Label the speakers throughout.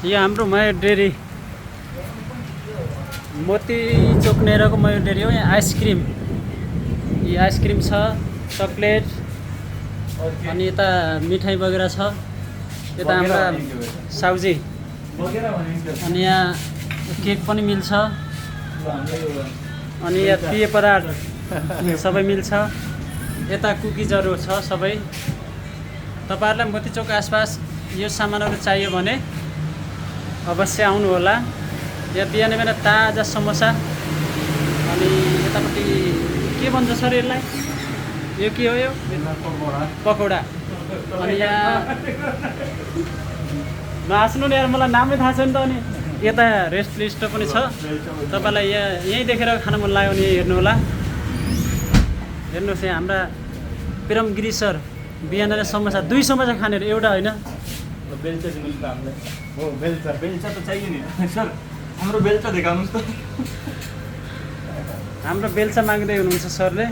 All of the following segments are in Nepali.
Speaker 1: यो हाम्रो मयूर डेरी मोती चोक नेरको मयूर डेरी हो। यहाँ आइसक्रिम छ, चकलेट अनि यता मिठाई वगैरह छ। यता हाम्रा साउजी अनि यहाँ केक पनि मिल्छ अनि यहाँ पेय पदार्थ सबै मिल्छ। यता कुकिजहरू छ सबै। तपाईहरुलाई मोतीचोक आसपास यो सामानहरू चाहियो भने अवश्य आउनु होला। यहाँ बिहान ताजा समोसा अनि यतापट्टि के भन्छ सर यसलाई? यो के हो? यो पकौडा। अनि यहाँ हाँस्नु नि यार, मलाई नामै थाहा छैन त। अनि यता रेस्ट लिस्ट पनि छ। तपाईलाई यहीँ देखेर खान मन लाग्यो भने हेर्नु होला। हेर्नुहोस् यहाँ हाम्रा प्रेम गिरी सर बिहान समोसा 2 समोसा खाने एउटा होइन।
Speaker 2: बेल्चा दिनुहोस् न हामीलाई। हो बेल्चा त चाहियो नि सर। हाम्रो बेल्चा देखाउनुहोस् त।
Speaker 1: हाम्रो बेल्चा माग्दै हुनुहुन्छ सरले।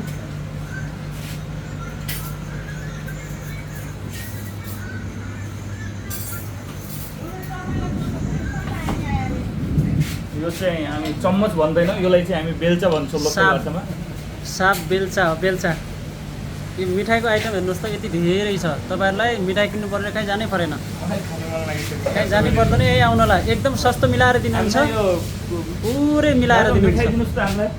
Speaker 2: यो चाहिँ हामी चम्मच भन्दैनौँ, यसलाई चाहिँ हामी बेल्चा भन्छौँ लोकल भाषामा।
Speaker 1: साप बेल्चा हो, बेल्चा। यो मिठाईको आइटम हेर्नुहोस् त, यति धेरै छ। तपाईहरुलाई मिठाई किन्नु पर्ने कहीँ जानै परेन। कहीँ जानै पर्दैन, यही आउनलाई एकदम सस्तो मिलाएर दिनुहुन्छ। पुरै मिलाएर दिनुहुन्छ।
Speaker 2: मिठाई दिनुहोस् त हामीलाई।